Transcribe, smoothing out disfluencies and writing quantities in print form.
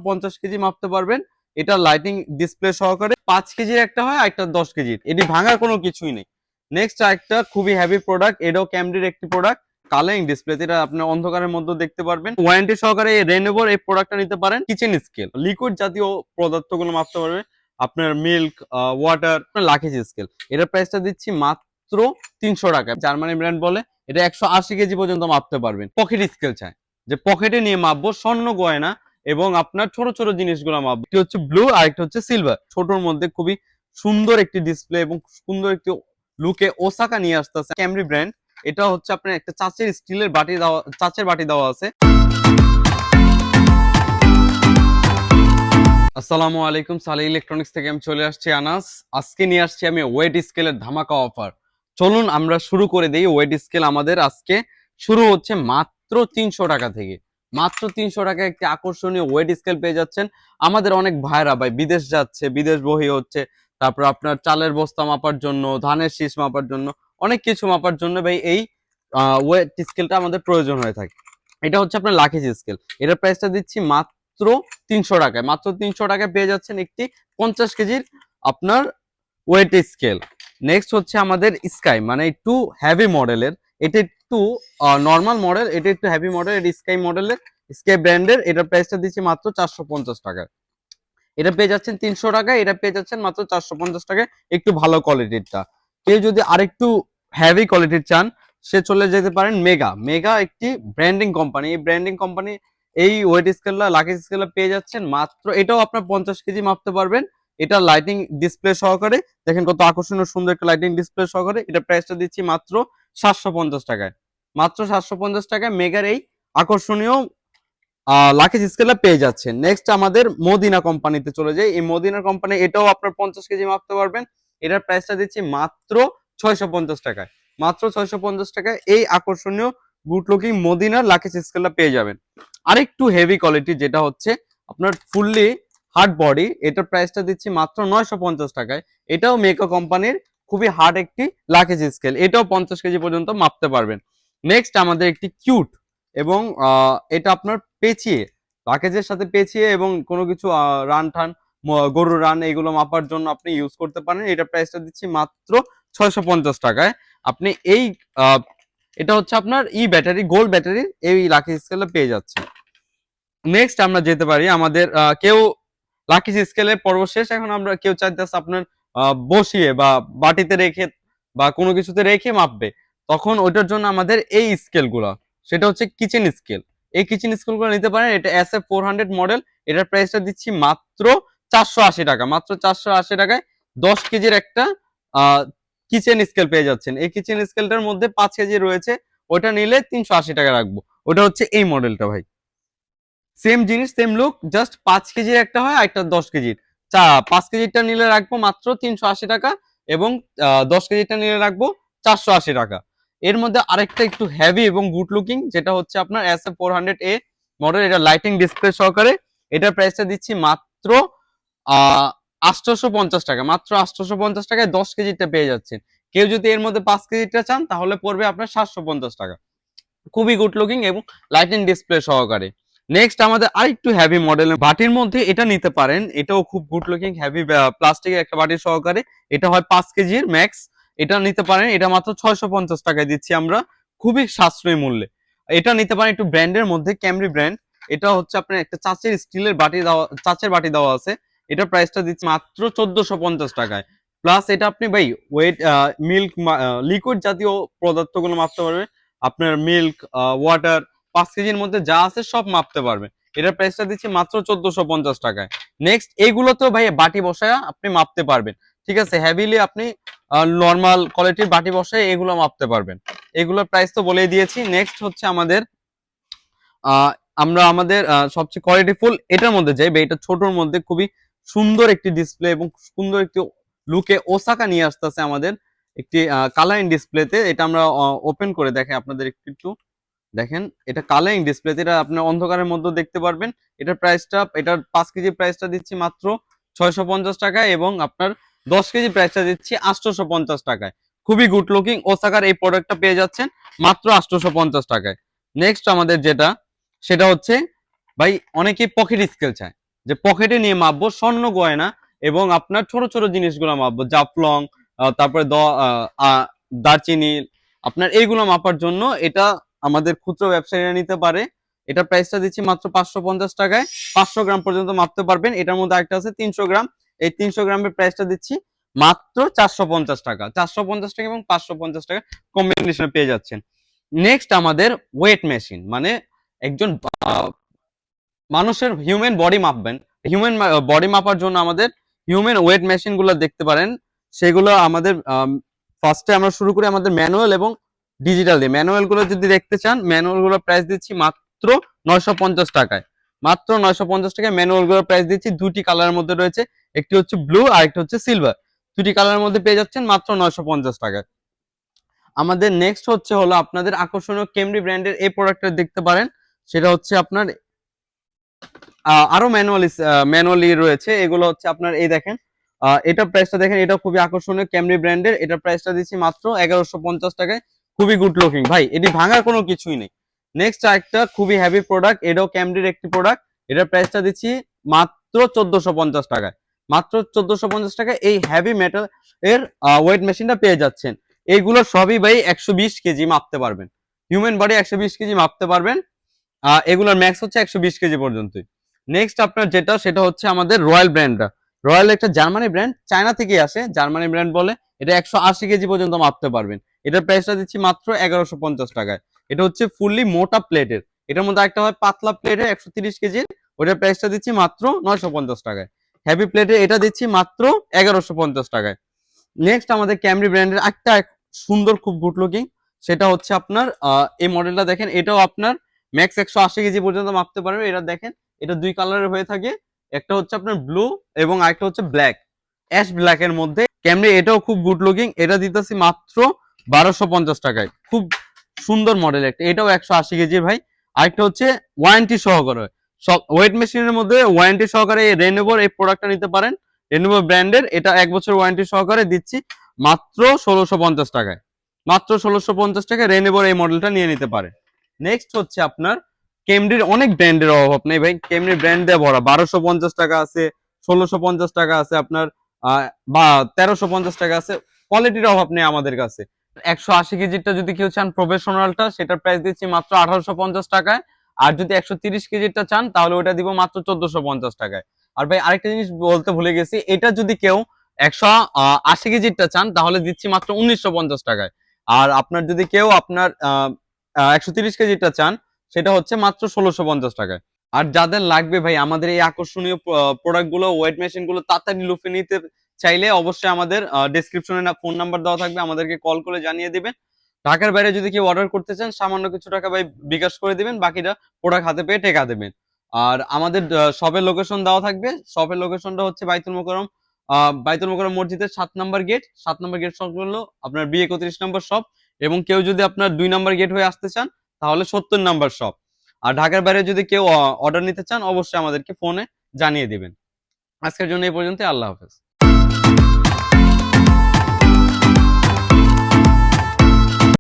50 KG মাপতে পারবেন। এটা লাইটিং ডিসপ্লে সহকারে 5 কেজির একটা হয়, একটা 10 কেজির। এটি ভাঙার কোনো কিছুই নেই। নেক্সট আরেকটা খুবই হেভি প্রোডাক্ট, এটাও ক্যামডির একটি প্রোডাক্ট, কালারিং ডিসপ্লে, যেটা আপনি অন্ধকারের মধ্যে দেখতে পারবেন। ওয়ারেন্টি সহকারে রেনোভোর এই প্রোডাক্টটা নিতে পারেন। কিচেন স্কেল, লিকুইড জাতীয় পদার্থগুলো মাপতে পারবে, আপনার মিল্ক, ওয়াটার, লাকেজ স্কেল। এটার প্রাইসটা দিচ্ছি মাত্র 300 টাকা। জার্মানি ব্র্যান্ড বলে, এটা 180 কেজি পর্যন্ত মাপতে পারবেন। পকেট স্কেল চাই, যে পকেটে নিয়ে মাপবো, স্বর্ণ গয়না এবং আপনার ছোট ছোট জিনিসগুলো মাপবো। একটি হচ্ছে ব্লু আর একটা হচ্ছে সিলভার। ছোটর মধ্যে খুবই সুন্দর একটি ডিসপ্লে এবং সুন্দর একটি লুকে ওসাকা নিয়ে আসতেছে ক্যামরি ব্র্যান্ড। এটা হচ্ছে আপনার একটা চাচের স্টিলের বাটি দেওয়া, চাচের বাটি দেওয়া আছে। আসসালামু আলাইকুম, সালি ইলেকট্রনিক্স থেকে আমি চলে আসছি আনাস। আজকে নিয়ে আসছি আমি ওয়েট স্কেলের ধামাকা অফার। চলুন আমরা শুরু করে দিই। ওয়েট স্কেল আমাদের আজকে শুরু হচ্ছে মাত্র 300 টাকা থেকে। মাত্র 300 টাকায় একটি আকর্ষণীয় ওয়েট স্কেল পেয়ে যাচ্ছেন। আমাদের অনেক ভাইরা ভাই বিদেশ যাচ্ছে, বিদেশ বহি হচ্ছে, তারপর আপনার চালের বস্তা মাপার জন্য, ধানের শীষ মাপার জন্য, অনেক কিছু মাপার জন্য ভাই এই ওয়েট স্কেলটা আমাদের প্রয়োজন হয়ে থাকে। এটা হচ্ছে আপনার লাকেজ স্কেল। এটার প্রাইসটা দিচ্ছি মাত্র 300 টাকায়। মাত্র 300 টাকায় পেয়ে যাচ্ছেন একটি 50 কেজির আপনার ওয়েট স্কেল। নেক্সট হচ্ছে আমাদের স্কাই, মানে একটু হেভি মডেলের। এটা একটু নর্মাল মডেল, এটা একটু হেভি মডেল। এটা স্কাই মডেলের, স্কাই ব্র্যান্ডের। এটার প্রাইসটা দিচ্ছি মাত্র 450 টাকায়। এটা পেয়ে যাচ্ছেন 300 টাকায়, এটা পেয়ে যাচ্ছেন মাত্র 450 টাকায়। একটু ভালো কোয়ালিটিরটা। কেউ যদি আরেকটু হেভি কোয়ালিটির চান, সে চলে যেতে পারেন মেগা। মেগা একটি ব্র্যান্ডিং কোম্পানি। এই ব্র্যান্ডিং কোম্পানি এই ওয়েট স্কেলটা, লাকেজ স্কেলটা পেয়ে যাচ্ছেন মাত্র, এটাও আপনার 50 কেজি মাপতে পারবেন। এটা লাইটিং ডিসপ্লে সহকারে, দেখেন কত আকর্ষণীয় সুন্দর একটা লাইটিং ডিসপ্লে সহকারে। এটা প্রাইসটা দিচ্ছি মাত্র 750 টাকায়। মাত্র 750 টাকায় মেগার এই আকর্ষণীয় লাকেজ স্কেলটা পেয়ে যাচ্ছেন। নেক্সট আমাদের মদিনা কোম্পানিতে চলে যাই। এই মদিনা কোম্পানি, এটাও আপনার 50 কেজি মাপতে পারবেন। এটার প্রাইসটা দিচ্ছি মাত্র 650 টাকায়। মাত্র 650 টাকায় এই আকর্ষণীয় গুড লুকিং মদিনার লাকেজ স্কেলটা পেয়ে যাবেন। আরেকটু হেভি কোয়ালিটি, যেটা হচ্ছে আপনার ফুললি হার্ড বডি, এটার প্রাইসটা দিচ্ছি মাত্র 950 টাকায়। এটাও মেকা কোম্পানির খুবই হার্ড একটি লাকেজ স্কেল। এটাও 50 কেজি পর্যন্ত মাপতে পারবেন। নেক্সট আমাদের একটি কিউট এবং এটা আপনার পেঁচিয়ে, প্যাকেজের সাথে পেঁচিয়ে এবং কোনো কিছু রান টান, গরুর রান, এগুলো মাপার জন্য আপনি ইউজ করতে পারেন। এটা প্রাইসটা দিচ্ছি মাত্র 650 টাকায়। আপনি এই এটা হচ্ছে আপনার ব্যাটারি, গোল্ড ব্যাটারি, এই লাকি স্কেলে পেয়ে যাচ্ছেন। নেক্সট আমরা যেতে পারি আমাদের কেউ লাকি স্কেলের পর্ব শেষ। এখন আমরা কেউ চাইতেছে আপনার বসিয়ে বা বাটিতে রেখে বা কোনো কিছুতে রেখে মাপবে, তখন ওইটার জন্য আমাদের এই স্কেলগুলো, সেটা হচ্ছে কিচেন স্কেল। এই কিচেন স্কেলগুলো নিতে পারেন। এটা SF400 মডেল। এটার প্রাইসটা দিচ্ছি মাত্র 480 টাকা। মাত্র 480 টাকায় 10 কেজির একটা কিচেন স্কেল পেয়ে যাচ্ছেন। এই কিচেন স্কেলটার মধ্যে 5 কেজি রয়েছে। ওটা নিলে 380 টাকা রাখবো। ওটা হচ্ছে এই মডেলটা ভাই। সেম জিনিস, সেম লুক, জাস্ট 5 কেজির একটা হয়, একটা 10 কেজির। 5 কেজিরটা নিলে রাখবো মাত্র 380 টাকা এবং 10 কেজিরটা নিলে রাখবো 480 টাকা। এর মধ্যে আরেকটা একটু হেভি এবং গুড লুকিং, যেটা হচ্ছে আপনার SF400A মডেল। এটা লাইটিং ডিসপ্লে সহকারে। এটার প্রাইসটা দিচ্ছি মাত্র 850 টাকা। মাত্র 850 টাকায় 10 কেজিরটা পেয়ে যাচ্ছেন। কেউ যদি এর মধ্যে 5 কেজিরটা চান, তাহলে পড়বে আপনার 750 টাকা। খুবই গুড লুকিং এবং লাইটিং ডিসপ্লে সহকারে। নেক্সট আমাদের আরেকটু হেভি মডেল বাটির মধ্যে এটা নিতে পারেন। এটাও খুব গুড লুকিং, হেভি প্লাস্টিকের একটা বাটি সহকারে। এটা হয় 5 কেজির ম্যাক্স। এটা নিতে পারেন। এটা মাত্র 650 টাকায় দিচ্ছি আমরা, খুবই সাশ্রয়ী মূল্যে। এটা নিতে পারেন একটু ব্র্যান্ডের মধ্যে, ক্যামরি ব্র্যান্ড। এটা হচ্ছে আপনার একটা চাচের স্টিলের বাটি দেওয়া, চাচের বাটি দেওয়া আছে। এটার প্রাইসটা দিচ্ছি মাত্র 1450 টাকায়। প্লাস এটা আপনি ভাই ওয়েট, মিল্ক, লিকুইড জাতীয় পদার্থগুলো মাপতে পারবেন। আপনার মিল্ক, ওয়াটার, 5 কেজির মধ্যে যা আছে সব মাপতে পারবেন। এটার প্রাইসটা দিচ্ছি মাত্র 1450 টাকায়। নেক্সট এইগুলোতেও ভাই বাটি বসায় আপনি মাপতে পারবেন। ঠিক আছে, হেভিলি আপনি নর্মাল কোয়ালিটির বাটি বসায় এগুলো মাপতে পারবেন। এগুলোর প্রাইস তো বলেই দিয়েছি। নেক্সট হচ্ছে আমাদের আহ আমরা আমাদের সবচেয়ে কোয়ালিটি ফুল এটার মধ্যে যাই। এটা ছোটর মধ্যে খুবই সুন্দর একটি ডিসপ্লে এবং সুন্দর একটি লুকে ওসাকা নিয়ে আসতেছে আমাদের একটি কালারিং ডিসপ্লেতে। এটা আমরা ওপেন করে দেখে আপনাদের একটু দেখেন। এটা কালারিং ডিসপ্লেতে, এটা আপনি অন্ধকারের মধ্যে দেখতে পারবেন। এটার প্রাইসটা, এটার 5 কেজি প্রাইসটা দিচ্ছি মাত্র 650 টাকায় এবং আপনার 10 কেজি প্রাইসটা দিচ্ছি 850 টাকায়। খুবই গুড লুকিং ওসাকার এই প্রোডাক্টটা পেয়ে যাচ্ছেন মাত্র 850 টাকায়। নেক্সট আমাদের যেটা, সেটা হচ্ছে ভাই অনেকেই পকেট স্কেল চায়। যে পকেটে নিয়ে মাপবো, স্বর্ণ গয়না এবং আপনার ছোট ছোট জিনিসগুলো মাপবো, জাফলং, তারপরে দারচিনি, আপনার এইগুলো মাপার জন্য এটা আমাদের খুচরো ব্যবসায়ীরা নিতে পারে। এটা প্রাইসটা দিচ্ছি মাত্র 550 টাকায়। 500 গ্রাম পর্যন্ত মাপতে পারবেন। এটার মধ্যে একটা আছে 300 গ্রাম, এই 300 গ্রামের প্রাইসটা দিচ্ছি মাত্র 450 টাকা। 450 টাকা এবং 550 টাকা কম্বিনেশনে পেয়ে যাচ্ছেন। নেক্সট আমাদের ওয়েট মেশিন, মানে একজন মানুষের হিউম্যান বডি মাপবেন। হিউম্যান বডি মাপার জন্য আমাদের হিউম্যান ওয়েট মেশিন গুলো দেখতে পারেন। সেগুলো আমাদের ফার্স্টে আমরা শুরু করি আমাদের ম্যানুয়াল এবং ডিজিটাল দিয়ে। ম্যানুয়াল গুলো যদি দেখতে চান, ম্যানুয়াল গুলো প্রাইস দিচ্ছি মাত্র 950 টাকায়। মাত্র 950 টাকায় ম্যানুয়াল গুলো প্রাইস দিচ্ছি। দুটি কালারের মধ্যে রয়েছে, একটি হচ্ছে ব্লু আর একটা হচ্ছে সিলভার। দুটি কালারের মধ্যে পেয়ে যাচ্ছেন মাত্র 950 টাকায়। আমাদের নেক্সট হলো আপনাদের আকর্ষণীয় কেমরি ব্র্যান্ডের এই প্রোডাক্টটা দেখতে পারেন। সেটা হচ্ছে আপনার আরো ম্যানুয়ালি রয়েছে। এগুলো হচ্ছে আপনার এই দেখেন, এটা প্রাইসটা দেখেন, এটা খুবই আকর্ষণীয় ক্যামরি ব্র্যান্ডের। এটা প্রাইসটা দিচ্ছি মাত্র 1150 টাকায়। খুবই গুড লুকিং ভাই, এটি ভাঙার কোনো কিছুই নেই। নেক্সট একটা খুবই হেভি প্রোডাক্ট, এটাও ক্যামরির একটি প্রোডাক্ট। এটার প্রাইসটা দিচ্ছি মাত্র 1450 টাকায়। মাত্র 1450 টাকায় এই হেভি মেটাল এর ওয়েট মেশিনটা পেয়ে যাচ্ছেন। এইগুলো সবই ভাই 120 কেজি মাপতে পারবেন। হিউম্যান বডি 120 কেজি মাপতে পারবেন। এগুলোর ম্যাক্স হচ্ছে 120 কেজি পর্যন্তই। নেক্সট আপনার সেটা হচ্ছে আমাদের রয়্যাল ব্র্যান্ডটা। রয়্যাল একটা জার্মানি ব্র্যান্ড, চায়না থেকে আসে, জার্মানি ব্র্যান্ড বলে। এটা 180 কেজি পর্যন্ত মাপতে পারবেন। এটার প্রাইসটা দিচ্ছি মাত্র 1150 টাকায়। এটা হচ্ছে ফুললি মোটা প্লেটের। এটার মধ্যে একটা হয় পাতলা প্লেটের 130 কেজির, ওটার প্রাইসটা দিচ্ছি মাত্র 950 টাকায়। হেভি প্লেটের এটা দিচ্ছি মাত্র 1150 টাকায়। নেক্সট আমাদের ক্যামরি ব্র্যান্ডের একটা সুন্দর, খুব গুড লুকিং, সেটা হচ্ছে আপনার এই মডেলটা দেখেন। এটাও আপনার ম্যাক্স 180 কেজি পর্যন্ত মাপতে পারবে। এটা দেখেন, এটা দুই কালারের হয়ে থাকে, একটা হচ্ছে আপনার ব্লু এবং আরেকটা হচ্ছে ব্ল্যাক, অ্যাশ ব্ল্যাক এর মধ্যে ক্যামরি। এটাও খুব গুড লুকিং, এটা দিতেছি মাত্র 1250 টাকায়। খুব সুন্দর মডেল একটা, এটাও 180 কেজি ভাই। আরেকটা হচ্ছে ওয়ারেন্টি সহকারে, সব ওয়েট মেশিনের মধ্যে ওয়ারেন্টি সহকারে এই রেনোভোর এই প্রোডাক্টটা নিতে পারেন। রেনোভো ব্র্যান্ডের, এটা 1 বছর ওয়ারেন্টি সহকারে দিচ্ছি মাত্র 1650 টাকায়। মাত্র 1650 টাকায় রেনোভোর এই মডেলটা নিয়ে নিতে পারেন। নেক্সট হচ্ছে আপনার কেমরির অনেক ব্র্যান্ডের অভাব নেই ভাই, কেমরি ব্র্যান্ড দিয়ে ভরা। 1250 টাকা আছে, 1650 টাকা আছে আপনার, বা 1350 টাকা আছে। কোয়ালিটির অভাব নেই আমাদের কাছে। 180 কেজিটা যদি কেউ চান প্রফেশনালটা, সেটার প্রাইস দিচ্ছি মাত্র 1850 টাকায়। আর যদি 130 কেজিটা চান তাহলে ওটা দিব মাত্র 1450 টাকায়। আর ভাই আরেকটা জিনিস বলতে ভুলে গেছি, এটা যদি কেউ 180 কেজিটা চান তাহলে দিচ্ছি মাত্র 1950 টাকায়। আর আপনার যদি কেউ আপনার 130 কেজিটা চান, সেটা হচ্ছে মাত্র 1650 টাকায়। আর যাদের লাগবে ভাই আমাদের এই আকর্ষণীয় প্রোডাক্ট গুলো, ওয়েট মেশিন গুলো তাড়াতাড়ি লুফে নিতে চাইলে অবশ্যই আমাদের ডেসক্রিপশনে ফোন নাম্বার দেওয়া থাকবে, আমাদেরকে কল করে জানিয়ে দিবেন। ঢাকার বাইরে যদি কেউ অর্ডার করতে চান, সামান্য কিছু টাকা ভাই বিকাশ করে দিবেন, বাকিটা প্রোডাক্ট হাতে পেয়ে টেকা দেবেন। আর আমাদের শপের লোকেশন দেওয়া থাকবে। শপের লোকেশনটা হচ্ছে বাইতুল মোকাররম মসজিদের 7 নম্বর গেট। 7 নম্বর গেট শপ হলো আপনার B31 নম্বর শপ। এবং কেউ যদি আপনার 2 নম্বর গেট হয়ে আসতে চান তাহলে 70 নম্বর শপ। আর ঢাকার বাইরে যদি কেউ অর্ডার নিতে চান অবশ্যই আমাদেরকে ফোনে জানিয়ে দিবেন। আজকের জন্য এই পর্যন্ত, আল্লাহ হাফেজ।